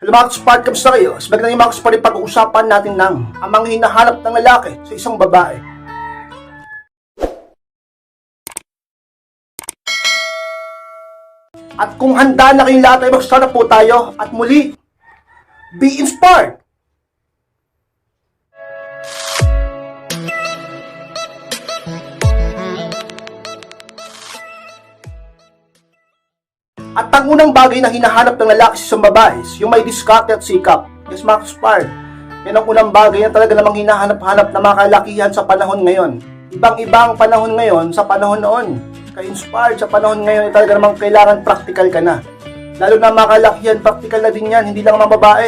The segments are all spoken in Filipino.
Hello mga kaspart, kamusta kayo? Sabag na yung mga kaspart, pag-uusapan natin ng ang mga hinahanap ng lalaki sa isang babae. At kung handa na kayong lahat ay mag-start na po tayo at muli, be inspired! At ang unang bagay na hinahanap ng lalaki sa isang babae is yung may diskarte at sikap. Yes, mga kaspart, yan ang unang bagay na talaga namang hinahanap-hanap na mga kalakihan sa panahon ngayon. Ibang-ibang panahon ngayon sa panahon noon. Ka-inspired sa panahon ngayon ay talaga namang kailangan practical ka na. Lalo na mga kalakihan, practical na din yan, hindi lang mga babae.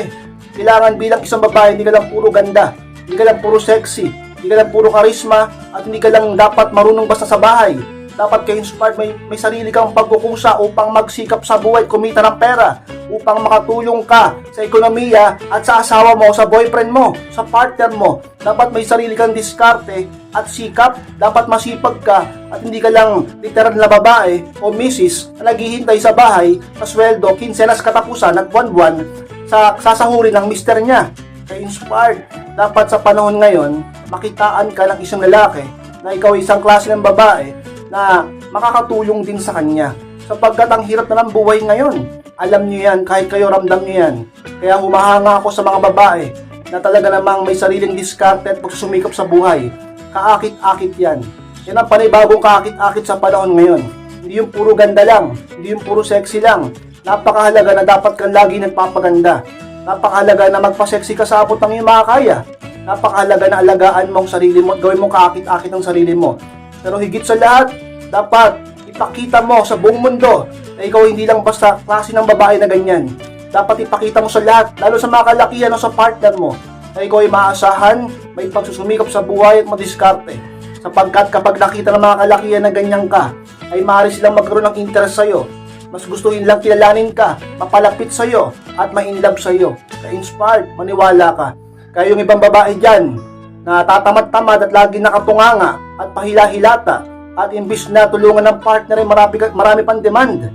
Kailangan bilang isang babae, hindi ka lang puro ganda, hindi ka lang puro sexy, hindi ka lang puro karisma, at hindi ka lang dapat marunong basta sa bahay. Dapat ka-inspired, may sarili kang pagkukusa upang magsikap sa buhay, kumita ng pera, upang makatulong ka sa ekonomiya at sa asawa mo, sa boyfriend mo, sa partner mo. Dapat may sarili kang diskarte at sikap, dapat masipag ka at hindi ka lang literal na babae o misis na naghihintay sa bahay sa sweldo, kinsenas katapusan at buwan-buwan sa sasahurin ng mister niya. Ka-inspired, dapat sa panahon ngayon, makitaan ka ng isang lalaki na ikaw ay isang klase ng babae na makakatulong din sa kanya. Sapagkat ang hirap na ng buhay ngayon. Alam niyo yan, kahit kayo ramdam niyo yan. Kaya humahanga ako sa mga babae na talaga namang may sariling diskarte at pagsusumikap sa buhay. Kaakit-akit yan. Yan ang panibagong kaakit-akit sa panahon ngayon. Hindi yung puro ganda lang, hindi yung puro sexy lang. Napakahalaga na dapat kang lagi nagpapaganda. Napakahalaga na magpa-sexy ka sa abot ng iyong makakaya. Napakahalaga na alagaan mo ang sarili mo at gawin mo kaakit-akit ang sarili mo. Pero higit sa lahat, dapat ipakita mo sa buong mundo na ikaw hindi lang basta klase ng babae na ganyan. Dapat ipakita mo sa lahat, lalo sa mga kalakihan o sa partner mo, na ikaw ay maaasahan, may pagsusumikap sa buhay at madiskarte. Sapagkat kapag nakita ng mga kalakihan na ganyan ka, ay maaari silang magkaroon ng interest sa'yo. Mas gustuhin lang kilalanin ka, mapalapit sa'yo, at ma-inlove sa'yo. Ka-inspired, maniwala ka. Kaya yung ibang babae dyan, na tatamad-tamad at lagi nakatunganga at pahila-hilata at imbis na tulungan ng partner ay marami pang demand,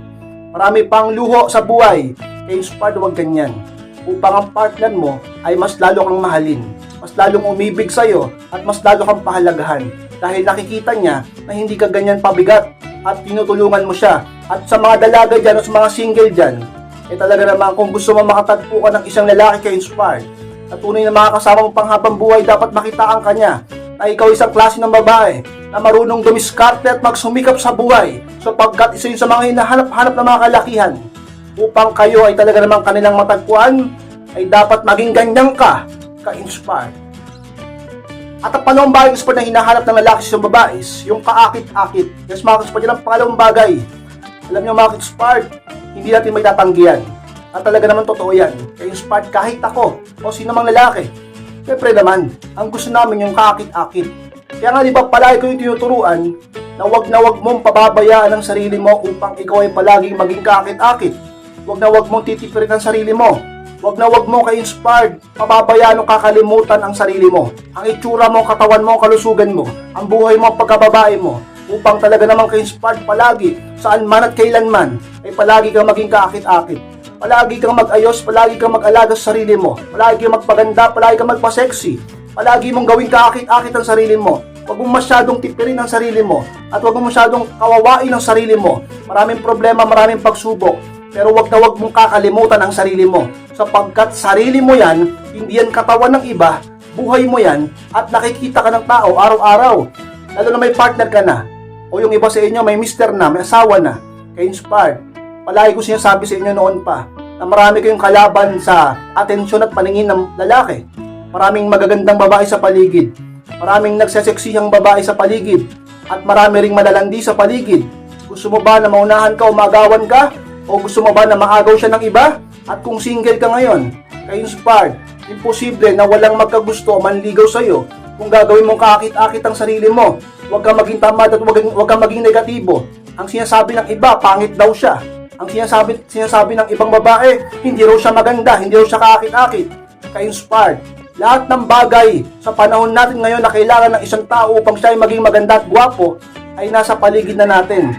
marami pang luho sa buhay. Kaya inspired, huwag ganyan, upang ang partner mo ay mas lalo kang mahalin, mas lalong umibig sa'yo at mas lalo kang pahalagahan dahil nakikita niya na hindi ka ganyan pabigat at tinutulungan mo siya. At sa mga dalaga dyan o sa mga single dyan, talaga naman kung gusto mo makatagpo ka ng isang lalaki kay inspired at tunay na mga kasama mo panghabang buhay, dapat makitaan ka niya na ikaw isang klase ng babae na marunong dumiskarte at magsumikap sa buhay, sapagkat isa yun sa mga hinahanap-hanap ng mga kalakihan. Upang kayo ay talaga namang kanilang matagpuan, ay dapat maging ganyan ka, ka-inspired. At ang pangalawang bagay na hinahanap ng lalaki sa babae is yung kaakit-akit. Yes, mga kaspart, yan ang pangalawang bagay. Alam niyo mga ka-inspired, hindi natin may tatanggihan. At talaga naman totoo yan. Ka-inspired kahit ako o sino mang lalaki. Siyempre naman, ang gusto namin yung kaakit-akit. Kaya nga di ba palagi ko yung tinuturuan na wag mong pababayaan ang sarili mo upang ikaw ay palaging maging kaakit-akit. Wag mong titipirin ang sarili mo. Wag mo ka-inspired, pababayaan o kakalimutan ang sarili mo. Ang itsura mo, katawan mo, kalusugan mo, ang buhay mo, pagkababae mo, upang talaga namang ka-inspired palagi, saan man at kailanman, ay palagi kang maging kaakit-akit. Palagi kang mag-ayos, palagi kang mag-alaga sa sarili mo, palagi kang magpaganda, palagi kang magpa-sexy, palagi mong gawing kaakit-akit ang sarili mo. Huwag mong masyadong tipirin ang sarili mo at huwag mong masyadong kawawain ang sarili mo. Maraming problema, maraming pagsubok, pero huwag mong kakalimutan ang sarili mo, sapagkat sarili mo yan, hindi yan katawan ng iba, buhay mo yan at nakikita ka ng tao araw-araw. Lalo na may partner ka na o yung iba sa inyo may mister na, may asawa na, ka-inspired. Palagi ko sinasabi sa inyo noon pa na marami kayong kalaban sa atensyon at paningin ng lalaki. Maraming magagandang babae sa paligid. Maraming nagseseksihang babae sa paligid. At marami ring malalandi sa paligid. Gusto mo ba na maunahan ka o magawan ka? O gusto mo ba na maagaw siya ng iba? At kung single ka ngayon, ka-inspired, imposible na walang magkagusto o manligaw sa'yo kung gagawin mong kaakit-akit ang sarili mo. Huwag kang maging tamad at huwag kang maging negatibo. Ang sinasabi ng iba, pangit daw siya. Ang sinasabi ng ibang babae, hindi raw siya maganda, hindi raw siya kaakit-akit. Ka-inspired. Lahat ng bagay sa panahon natin ngayon na kailangan ng isang tao upang siya ay maging maganda at gwapo, ay nasa paligid na natin.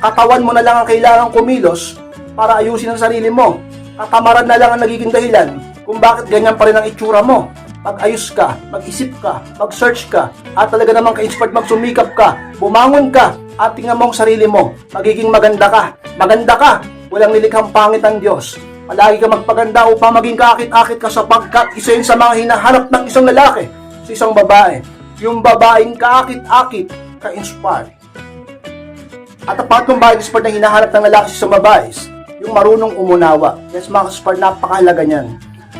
Katawan mo na lang ang kailangang kumilos para ayusin ang sarili mo. Katamaran na lang ang nagiging dahilan kung bakit ganyan pa rin ang itsura mo. Mag-ayos ka, mag-isip ka, mag-search ka, at talaga namang ka-inspired magsumikap ka, bumangon ka, at tingnan mo ang sarili mo. Magiging maganda ka. Maganda ka. Walang nilikhang pangit ang Diyos. Palagi ka magpaganda upang maging kaakit-akit ka sapagkat isa yun sa mga hinahanap ng isang lalaki sa isang babae. Yung babaeng kaakit-akit, ka-inspired. At ang pangatlong bagay inspired na hinahanap ng lalaki sa isang babae, yung marunong umunawa. Yes, mga ka-inspired, napakahalaga niyan.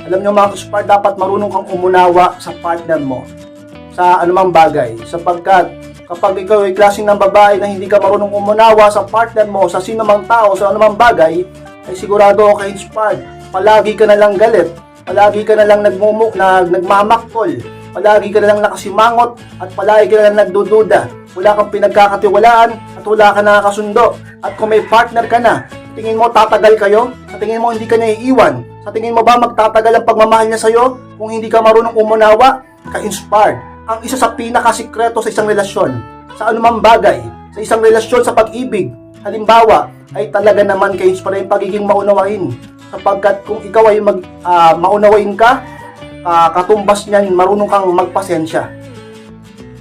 Alam nyo mga ka-inspired, dapat marunong kang umunawa sa partner mo sa anumang bagay. Sapagkat kapag ikaw ay klaseng ng babae na hindi ka marunong umunawa sa partner mo, sa sino mang tao, sa anumang bagay, ay sigurado ka inspired. Palagi ka na lang galit, palagi ka na lang nagmamaktol, palagi ka na lang nakasimangot, at palagi ka na lang nagdududa. Wala kang pinagkakatiwalaan at wala ka nakakasundo. At kung may partner ka na, tingin mo tatagal kayo? Sa tingin mo hindi ka niya iiwan? Sa tingin mo ba magtatagal ang pagmamahal niya sa'yo kung hindi ka marunong umunawa? Ka-inspired. Ang isa sa pinakasikreto sa isang relasyon, sa anumang bagay, sa isang relasyon sa pag-ibig, halimbawa, ay talaga naman ka-inspired yung pagiging maunawain. Sapagkat kung ikaw ay maunawain ka, katumbas niyan, marunong kang magpasensya.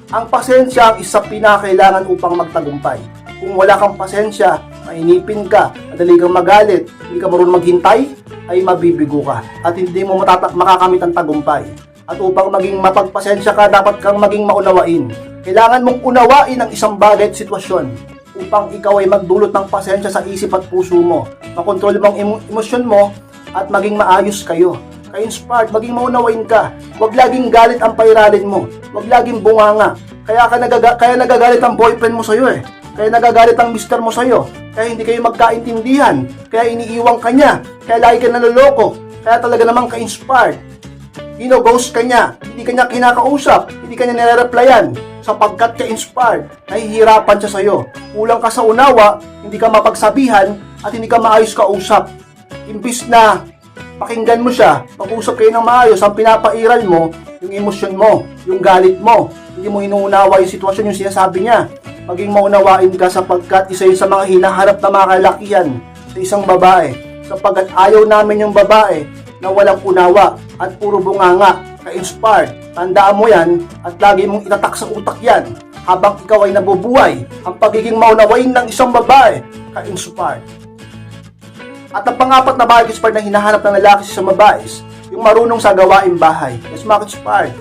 Ang pasensya ang isa pinakailangan upang magtagumpay. Kung wala kang pasensya, mainipin ka, madali kang magalit, hindi ka marunong maghintay, ay mabibigo ka at hindi mo makakamit ang tagumpay. At upang maging mapagpasensya ka, dapat kang maging maunawain. Kailangan mong unawain ang isang bagay at sitwasyon upang ikaw ay magdulot ng pasensya sa isip at puso mo. Makontrol mo ang emosyon mo at maging maayos kayo. Ka-inspired, maging maunawain ka. Huwag laging galit ang pairalin mo. Huwag laging bunganga. Kaya nagagalit ang boyfriend mo sa'yo eh. Kaya nagagalit ang mister mo sa'yo. Kaya hindi kayo magkaintindihan. Kaya iniiwang ka niya. Kaya lagi ka naloloko. Kaya talaga namang ka-inspired. Ghost ka niya. Hindi ka niya kinakausap. Hindi ka niya nire-replyan. Sapagkat ka-inspired, nahihirapan siya sa'yo. Kulang ka sa unawa, hindi ka mapagsabihan, at hindi ka maayos kausap. Imbis na pakinggan mo siya, mag-usap kayo ng maayos, ang pinapairal mo, yung emosyon mo, yung galit mo. Hindi mo inuunawa yung sitwasyon, yung sinasabi niya. Maging maunawain ka sapagkat isa yun sa mga hinaharap na mga kalakihan sa isang babae. Sapagkat ayaw namin yung babae na walang unawa at puro bunganga, ka-inspired. Tandaan mo yan at lagi mong itatak sa utak yan habang ikaw ay nabubuhay. Ang pagiging maunawain ng isang babae, ka-inspired. At ang pangapat na bagay inspired na hinahanap ng lalaki sa babae, yung marunong sa gawaing bahay. Yes, mga inspired.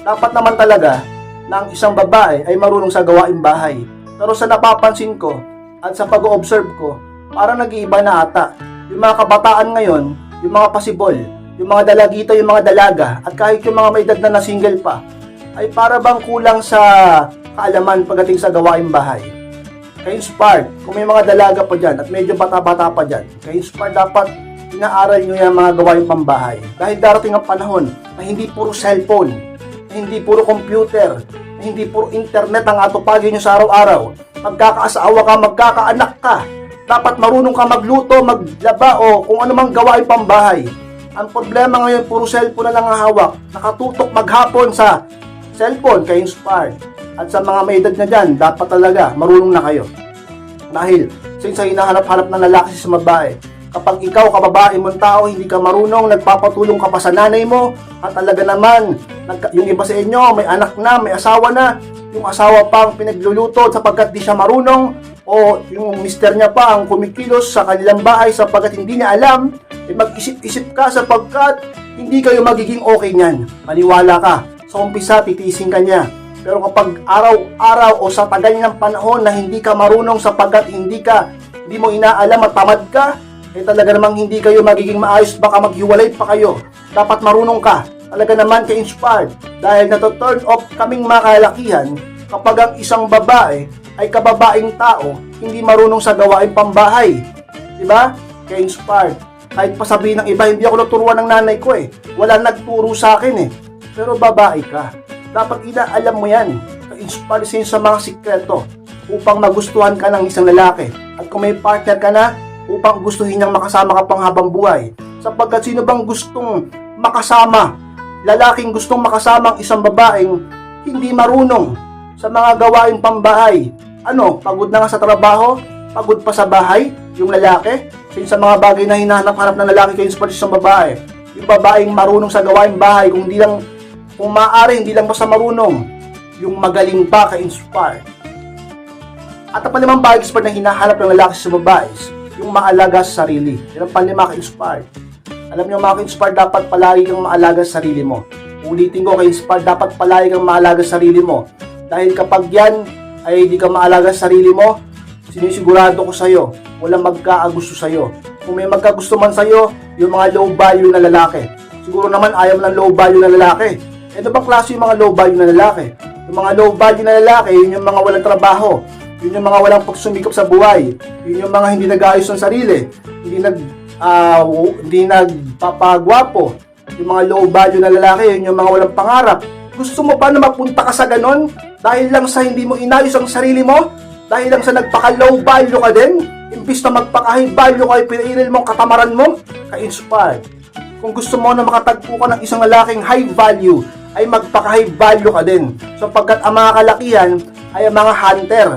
Dapat naman talaga na ang isang babae ay marunong sa gawaing bahay. Pero sa napapansin ko at sa pag-observe ko, parang nag-iiba na ata. Yung mga kabataan ngayon, yung mga pasibol, yung mga dalagito, yung mga dalaga, at kahit yung mga may edad na single pa, ay para bang kulang sa kaalaman pagdating sa gawaing bahay. Ka-inspired, kung may mga dalaga pa dyan at medyo bata-bata pa dyan, ka-inspired, dapat inaaral nyo yung mga gawaing pambahay. Dahil darating ang panahon na hindi puro cellphone, na hindi puro computer, na hindi puro internet ang atupagin nyo sa araw-araw. Magkakaasawa ka, magkakaanak ka, dapat marunong ka magluto, maglaba o kung anumang gawaing pambahay. Ang problema ngayon, puro cellphone na lang ang hawak. Nakatutok maghapon sa cellphone, ka-inspired. At sa mga may edad na dyan, dapat talaga marunong na kayo. Dahil since hinahanap-hanap ng lalaki sa babae, kapag ikaw, kababae mong tao, hindi ka marunong, nagpapatulong ka pa sa nanay mo, at talaga naman, yung iba sa inyo, may anak na, may asawa na, yung asawa pa ang pinagluluto sapagkat di siya marunong, o yung mister niya pa ang kumikilos sa kanilang bahay sapagkat hindi niya alam, mag-isip-isip ka sapagkat hindi kayo magiging okay niyan. Maniwala ka, sa umpisa titising ka niya. Pero kapag araw-araw o sa tagal ng panahon na hindi ka marunong sapagkat hindi mo inaalam at tamad ka, eh talaga namang hindi kayo magiging maayos, baka maghiwalay pa kayo. Dapat marunong ka, talaga naman ka-inspired. Dahil nato-turn off kaming mga kalakihan kapag ang isang babae ay kababaeng tao, hindi marunong sa gawaing pambahay. Diba? Ka-inspired. Kahit pa sabihin ng iba, hindi ako naturuan ng nanay ko eh. Wala nagturo sa akin eh. Pero babae ka. Dapat inaalam mo yan. Ka-inspire sa mga sikreto upang magustuhan ka ng isang lalaki. At kung may partner ka na, upang gustuhin niyang makasama ka pang habang buhay. Sapagkat sino bang gustong makasama? Lalaking gustong makasama ang isang babaeng hindi marunong sa mga gawaing pambahay. Pagod na nga sa trabaho? Pagod pa sa bahay? Yung lalaki? Yun sa mga bagay na hinahanap-hanap ng lalaki kayo inspired sa babae. Yung babaeng marunong sa gawaing bahay, kung maaari, hindi lang basta marunong, yung magaling pa ka-inspire. At ang panlimang bagay na hinahanap ng lalaki sa babae, yung maalaga sa sarili. Yan ang panlima ka-inspire. Alam niyo mga ka-inspire, dapat palagi kang maalaga sa sarili mo. Ulitin ko, ka-inspire, dapat palagi kang maalaga sa sarili mo. Dahil kapag yan ay hindi ka maalaga sa sarili mo, sinisigurado ko sa'yo, walang magkaagusto sa'yo. Kung may magkagusto man sa'yo, yung mga low value na lalaki. Siguro naman ayaw mo ng low value na lalaki. Ito bang klase yung mga low value na lalaki? Yung mga low value na lalaki, yun yung mga walang trabaho. Yun yung mga walang pagsumikap sa buhay. Yun yung mga hindi nag-aayos ng sarili. Hindi nagpapagwapo. Yung mga low value na lalaki, yun yung mga walang pangarap. Gusto mo ba na mapunta ka sa ganon? Dahil lang sa hindi mo inayos ang sarili mo? Dahil lang sa nagpaka-low value ka din? Imbis na magpaka-high value ka, pinairil mo ang katamaran mo? Ka-inspired. Kung gusto mo na makatagpo ka ng isang lalaking high value, ay magpaka-high value ka din. Sapagkat ang mga kalakihan ay ang mga hunter.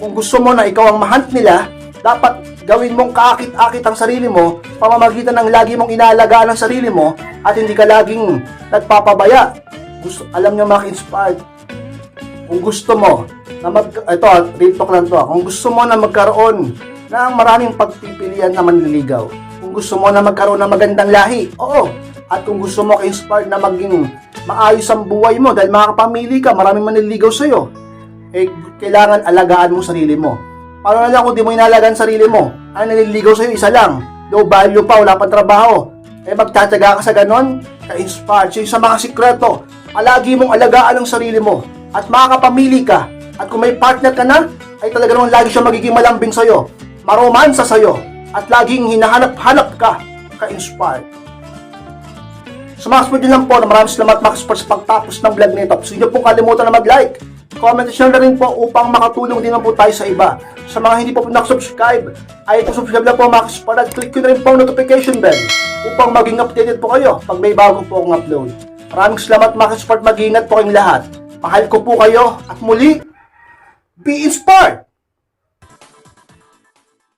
Kung gusto mo na ikaw ang mahunt nila, dapat gawin mong kaakit-akit ang sarili mo, pamamagitan ng lagi mong inaalagaan ang sarili mo, at hindi ka laging nagpapabaya. Alam niyo mga inspired, kung gusto mo na real talk lang to, kung gusto mo na magkaroon ng maraming pagpipilian na manliligaw, kung gusto mo na magkaroon ng magandang lahi, oo, at kung gusto mo ka-inspired na maging maayos ang buhay mo dahil makakapamili ka, maraming manliligaw sa'yo, kailangan alagaan mo sarili mo. Paano na lang kung di mo inalagaan sarili mo? Ang naliligaw sa'yo, isa lang, low value pa, wala pang trabaho. Magtatyaga ka sa ganon, ka-inspired. So, sa mga sikreto, palagi mong alagaan ang sarili mo at makakapamili ka. At kung may partner ka na, ay talaga naman lagi siya magiging malambing sa'yo, maromansa sa'yo, at laging hinahanap-hanap ka, ka-inspired. Sa mga sport lang po, maraming salamat mga sports sa pagtapos ng vlog nito. So, hindi po kalimutan na mag-like, comment at share na rin po upang makatulong din po tayo sa iba. Sa mga hindi po nakasubscribe, ay subscribe na po mga sport at click ko na rin po ang notification bell upang maging updated po kayo pag may bago po akong upload. Maraming salamat mga sport, mag-iingat po kayong lahat. Mahal ko po kayo at muli, be inspired!